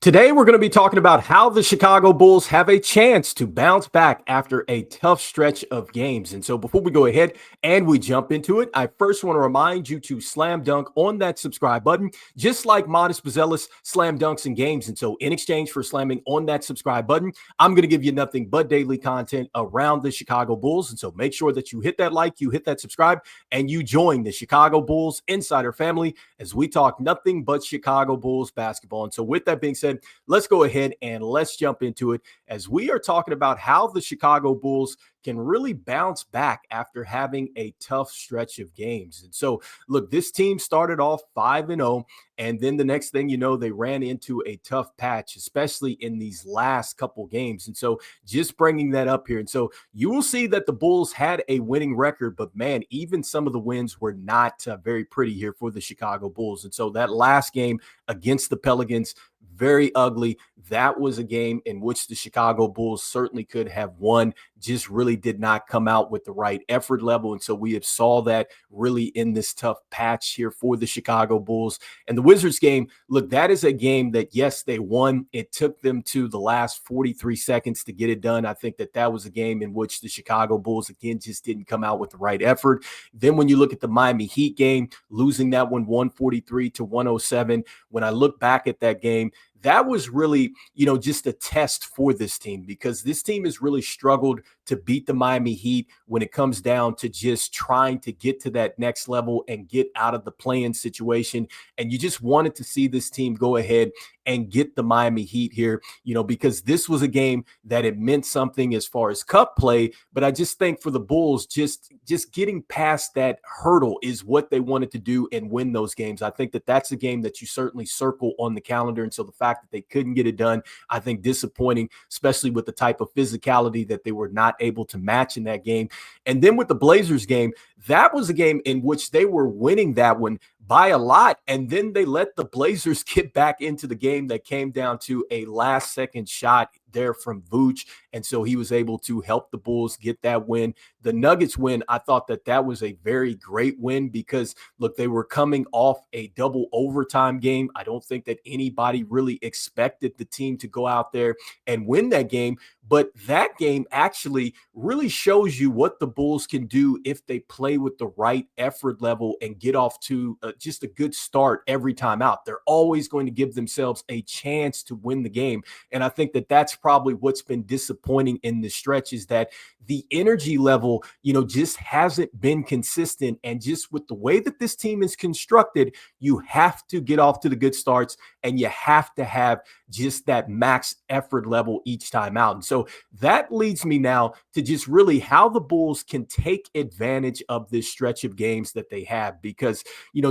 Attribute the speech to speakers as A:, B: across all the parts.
A: Today, we're going to be talking about how the Chicago Bulls have a chance to bounce back after a tough stretch of games. And so before we go ahead and we jump into it, I first want to remind you to slam dunk on that subscribe button, just like Modest Buzelis slam dunks in games. And so in exchange for slamming on that subscribe button, I'm going to give you nothing but daily content around the Chicago Bulls. And so make sure that you hit that like, you hit that subscribe, and you join the Chicago Bulls Insider family as we talk nothing but Chicago Bulls basketball. And so with that being said, let's go ahead and let's jump into it as we are talking about how the Chicago Bulls can really bounce back after having a tough stretch of games. And so, look, this team started off 5-0, and then the next thing you know, they ran into a tough patch, especially in these last couple games. And so, just bringing that up here. And so, you will see that the Bulls had a winning record, but man, even some of the wins were not very pretty here for the Chicago Bulls. And so, that last game against the Pelicans, very ugly. That was a game in which the Chicago Bulls certainly could have won, just really did not come out with the right effort level. And so we have saw that really in this tough patch here for the Chicago Bulls. And the Wizards game, look, that is a game that, yes, they won. It took them to the last 43 seconds to get it done. I think that was a game in which the Chicago Bulls, again, just didn't come out with the right effort. Then when you look at the Miami Heat game, losing that one 143-107, when I look back at that game, that was really, just a test for this team, because this team has really struggled to beat the Miami Heat when it comes down to just trying to get to that next level and get out of the play-in situation. And you just wanted to see this team go ahead and get the Miami Heat here, because this was a game that it meant something as far as cup play. But I just think for the Bulls, just getting past that hurdle is what they wanted to do and win those games. I think that's a game that you certainly circle on the calendar. And so the fact that they couldn't get it done, I think disappointing, especially with the type of physicality that they were not able to match in that game. And then with the Blazers game, that was a game in which they were winning that one by a lot, and then they let the Blazers get back into the game that came down to a last-second shot there from Vučević, and so he was able to help the Bulls get that win. The Nuggets win, I thought that was a very great win because, look, they were coming off a double overtime game. I don't think that anybody really expected the team to go out there and win that game, but that game actually really shows you what the Bulls can do if they play with the right effort level and get off to just a good start every time out. They're always going to give themselves a chance to win the game, and I think that's probably what's been disappointing in this stretch, is that the energy level, just hasn't been consistent. And just with the way that this team is constructed, you have to get off to the good starts and you have to have just that max effort level each time out. And so that leads me now to just really how the Bulls can take advantage of this stretch of games that they have, because,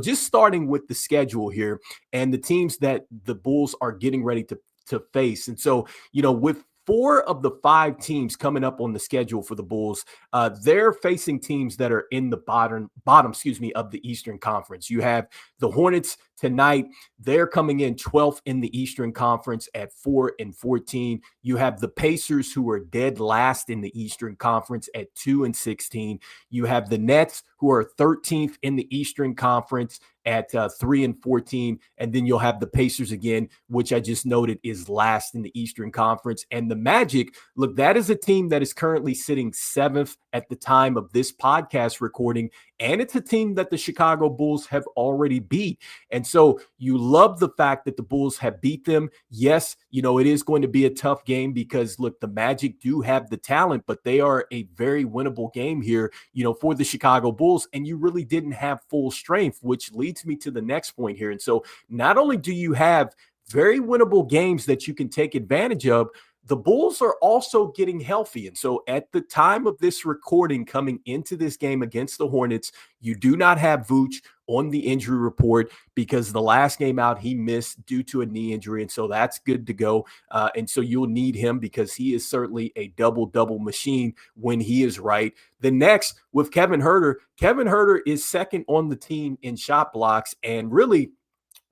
A: just starting with the schedule here and the teams that the Bulls are getting ready to face. And so, with 4 of the 5 teams coming up on the schedule for the Bulls, they're facing teams that are in the bottom, of the Eastern Conference. You have the Hornets tonight. They're coming in 12th in the Eastern Conference at 4-14. You have the Pacers, who are dead last in the Eastern Conference at 2-16. You have the Nets, who are 13th in the Eastern Conference at 3-14. And then you'll have the Pacers again, which I just noted is last in the Eastern Conference. And the Magic, look, that is a team that is currently sitting 7th at the time of this podcast recording. And it's a team that the Chicago Bulls have already beat. And so you love the fact that the Bulls have beat them. Yes, it is going to be a tough game because, look, the Magic do have the talent, but they are a very winnable game here, for the Chicago Bulls. And you really didn't have full strength, which leads me to the next point here. And so not only do you have very winnable games that you can take advantage of, the Bulls are also getting healthy. And so at the time of this recording, coming into this game against the Hornets, you do not have Vučević on the injury report because the last game out he missed due to a knee injury. And so that's good to go. And so you'll need him because he is certainly a double-double machine when he is right. The next with Kevin Huerter is second on the team in shot blocks. And really,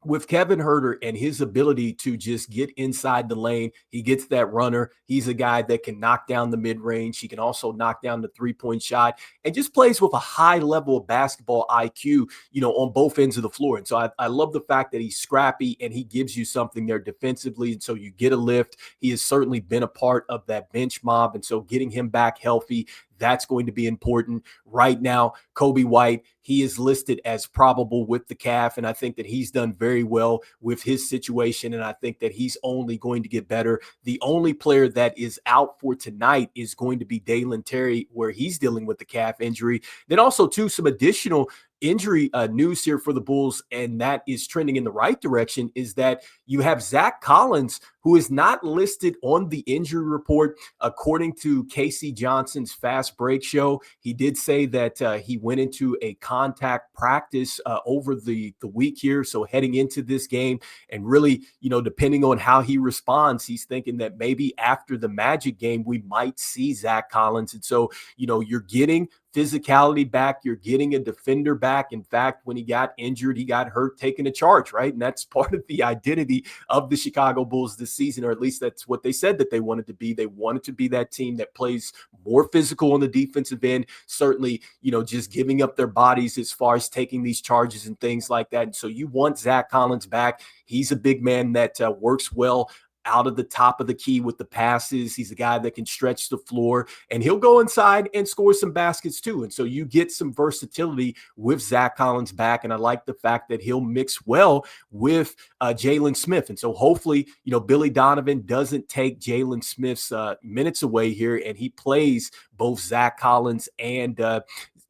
A: with Kevin Huerter and his ability to just get inside the lane, he gets that runner. He's a guy that can knock down the mid-range. He can also knock down the three-point shot and just plays with a high level of basketball IQ, on both ends of the floor. And so I love the fact that he's scrappy and he gives you something there defensively. And so you get a lift. He has certainly been a part of that bench mob. And so getting him back healthy, that's going to be important. Right now, Kobe White, he is listed as probable with the calf, and I think that he's done very well with his situation, and I think that he's only going to get better. The only player that is out for tonight is going to be Dalen Terry, where he's dealing with the calf injury. Then also, too, some additional injury news here for the Bulls, and that is trending in the right direction, is that you have Zac Collins, who is not listed on the injury report. According to Casey Johnson's Fast Break show, he did say that he went into a contact practice over the week here, so heading into this game, and really, depending on how he responds, he's thinking that maybe after the Magic game, we might see Zac Collins. And so, you're getting physicality back. You're getting a defender back. In fact, when he got injured, he got hurt taking a charge, right? And that's part of the identity of the Chicago Bulls this season, or at least that's what they said that they wanted to be. They wanted to be that team that plays more physical on the defensive end, certainly, just giving up their bodies as far as taking these charges and things like that. And so you want Zac Collins back. He's a big man that works well out of the top of the key with the passes. He's a guy that can stretch the floor, and he'll go inside and score some baskets too. And so you get some versatility with Zac Collins back, and I like the fact that he'll mix well with Jalen Smith. And so hopefully, Billy Donovan doesn't take Jalen Smith's minutes away here, and he plays both Zac Collins and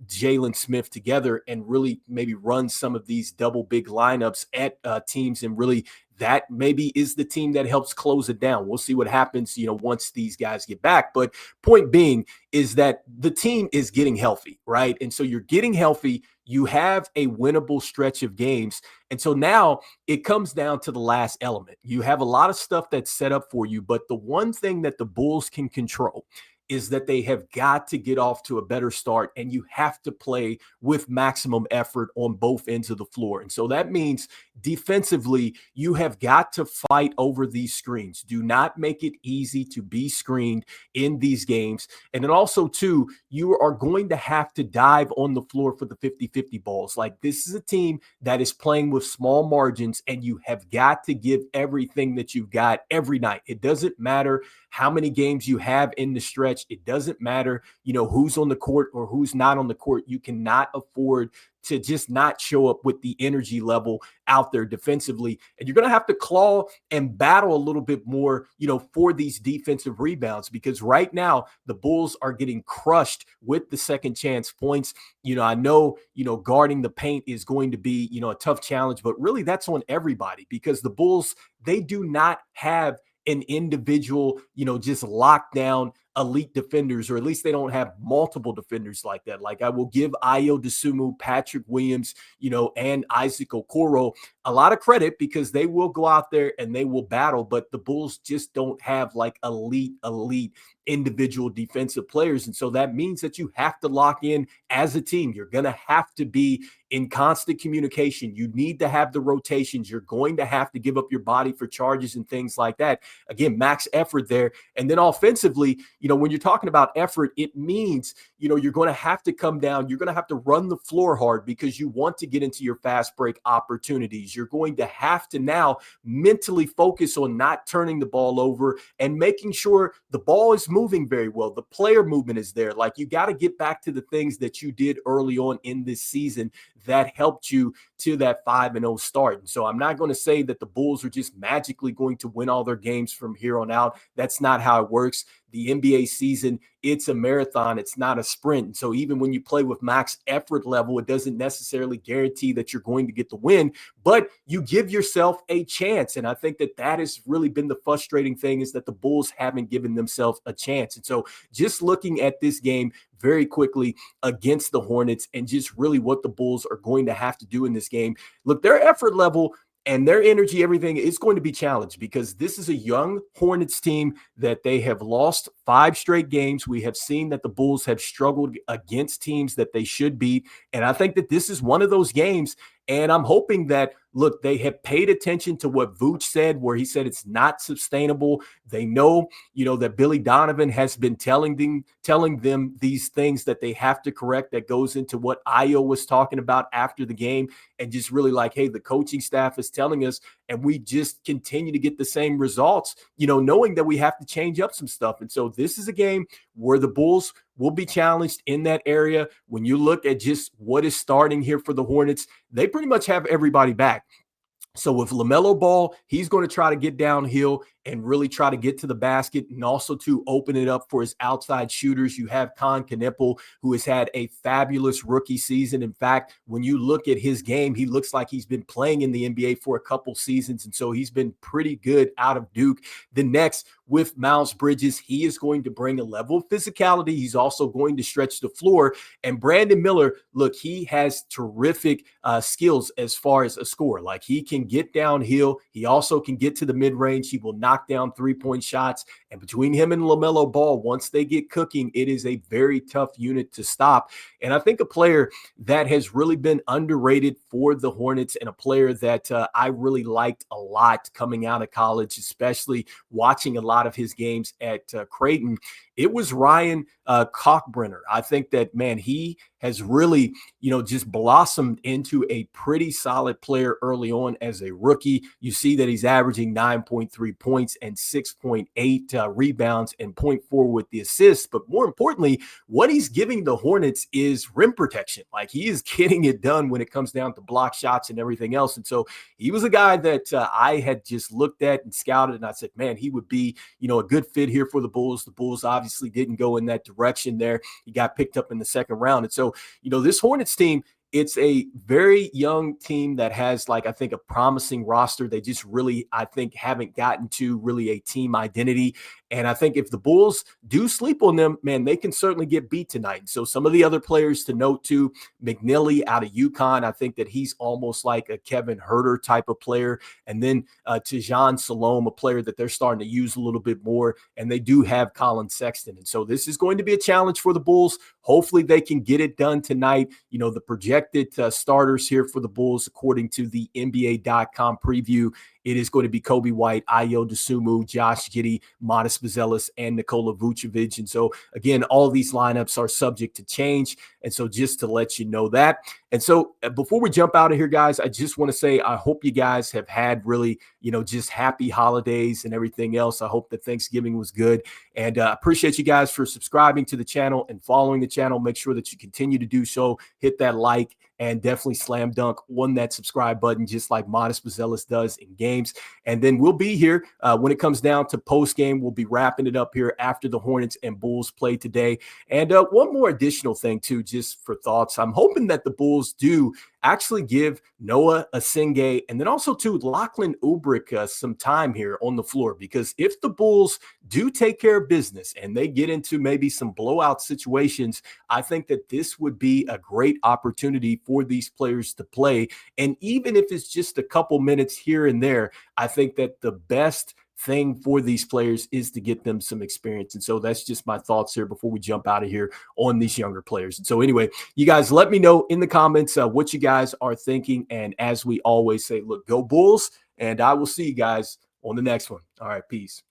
A: Jalen Smith together and really maybe run some of these double big lineups at teams, and really that maybe is the team that helps close it down. We'll see what happens, once these guys get back. But point being is that the team is getting healthy, right? And so you're getting healthy. You have a winnable stretch of games. And so now it comes down to the last element. You have a lot of stuff that's set up for you, but the one thing that the Bulls can control is that they have got to get off to a better start, and you have to play with maximum effort on both ends of the floor. And so that means defensively, you have got to fight over these screens. Do not make it easy to be screened in these games. And then also, too, you are going to have to dive on the floor for the 50-50 balls. Like, this is a team that is playing with small margins, and you have got to give everything that you've got every night. It doesn't matter how many games you have in the stretch. It doesn't matter, who's on the court or who's not on the court. You cannot afford to just not show up with the energy level out there defensively. And you're going to have to claw and battle a little bit more, for these defensive rebounds, because right now the Bulls are getting crushed with the second chance points. I know, guarding the paint is going to be, a tough challenge, but really that's on everybody, because the Bulls, they do not have an individual, just lockdown elite defenders, or at least they don't have multiple defenders like that. Like, I will give Ayo Dosunmu, Patrick Williams, and Isaac Okoro a lot of credit, because they will go out there and they will battle, but the Bulls just don't have like elite individual defensive players. And so that means that you have to lock in as a team. You're going to have to be in constant communication. You need to have the rotations. You're going to have to give up your body for charges and things like that. Again, max effort there. And then offensively, when you're talking about effort, it means, you're going to have to come down. You're going to have to run the floor hard, because you want to get into your fast break opportunities. You're going to have to now mentally focus on not turning the ball over and making sure the ball is moving very well. The player movement is there. Like, you got to get back to the things that you did early on in this season that helped you to that 5-0 start. And so I'm not going to say that the Bulls are just magically going to win all their games from here on out. That's not how it works. The NBA season, it's a marathon. It's not a sprint. So even when you play with max effort level, it doesn't necessarily guarantee that you're going to get the win, but you give yourself a chance. And I think that has really been the frustrating thing, is that the Bulls haven't given themselves a chance. And so just looking at this game very quickly against the Hornets, and just really what the Bulls are going to have to do in this game, look, their effort level and their energy, everything is going to be challenged, because this is a young Hornets team that they have lost 5 straight games. We have seen that the Bulls have struggled against teams that they should beat. And I think that this is one of those games. And I'm hoping that, look, they have paid attention to what Vooch said, where he said it's not sustainable. They know, that Billy Donovan has been telling them these things that they have to correct. That goes into what Ayo was talking about after the game, and just really like, hey, the coaching staff is telling us, and we just continue to get the same results, knowing that we have to change up some stuff. And so this is a game where the Bulls will be challenged in that area. When you look at just what is starting here for the Hornets, they pretty much have everybody back. So with LaMelo Ball, he's going to try to get downhill and really try to get to the basket, and also to open it up for his outside shooters. You have Con Knippel, who has had a fabulous rookie season. In fact, when you look at his game, he looks like he's been playing in the NBA for a couple seasons, and so he's been pretty good out of Duke. The next, with Miles Bridges, he is going to bring a level of physicality. He's also going to stretch the floor. And Brandon Miller, look, he has terrific skills as far as a scorer. Like, he can get downhill. He also can get to the mid-range. He will knock down three-point shots. And between him and LaMelo Ball, once they get cooking, it is a very tough unit to stop. And I think a player that has really been underrated for the Hornets, and a player that I really liked a lot coming out of college, especially watching a lot of his games at Creighton, it was Ryan Kalkbrenner. I think that, man, he has really, just blossomed into a pretty solid player early on as a rookie. You see that he's averaging 9.3 points and 6.8 rebounds and 0.4 with the assists. But more importantly, what he's giving the Hornets is rim protection. Like, he is getting it done when it comes down to block shots and everything else. And so he was a guy that I had just looked at and scouted, and I said, man, he would be, a good fit here for the Bulls. The Bulls obviously didn't go in that direction there. He got picked up in the second round. And so, this Hornets team, it's a very young team that has, I think, a promising roster. They just really, I think, haven't gotten to really a team identity. And I think if the Bulls do sleep on them, man, they can certainly get beat tonight. So some of the other players to note too, McNeely out of UConn, I think that he's almost like a Kevin Huerter type of player. And then Tejan Salome, a player that they're starting to use a little bit more. And they do have Colin Sexton. And so this is going to be a challenge for the Bulls. Hopefully they can get it done tonight. The projected starters here for the Bulls, according to the NBA.com preview, it is going to be Kobe White, Ayo Dosunmu, Josh Giddey, Modest Buzelis, and Nikola Vučević. And so, again, all these lineups are subject to change. And so just to let you know that. And so before we jump out of here, guys, I just want to say I hope you guys have had really, just happy holidays and everything else. I hope that Thanksgiving was good. And I appreciate you guys for subscribing to the channel and following the channel. Make sure that you continue to do so. Hit that like and definitely slam dunk on that subscribe button, just like Modest Buzelis does in games. And then we'll be here when it comes down to post game. We'll be wrapping it up here after the Hornets and Bulls play today. And one more additional thing too, just for thoughts. I'm hoping that the Bulls do actually give Noah Asingay and then also to Lachlan Ubrick some time here on the floor, because if the Bulls do take care of business and they get into maybe some blowout situations, I think that this would be a great opportunity for these players to play. And even if it's just a couple minutes here and there, I think that the best thing for these players is to get them some experience. And so that's just my thoughts here before we jump out of here on these younger players. And so anyway, you guys let me know in the comments what you guys are thinking. And as we always say, look, go Bulls, and I will see you guys on the next one. All right, peace.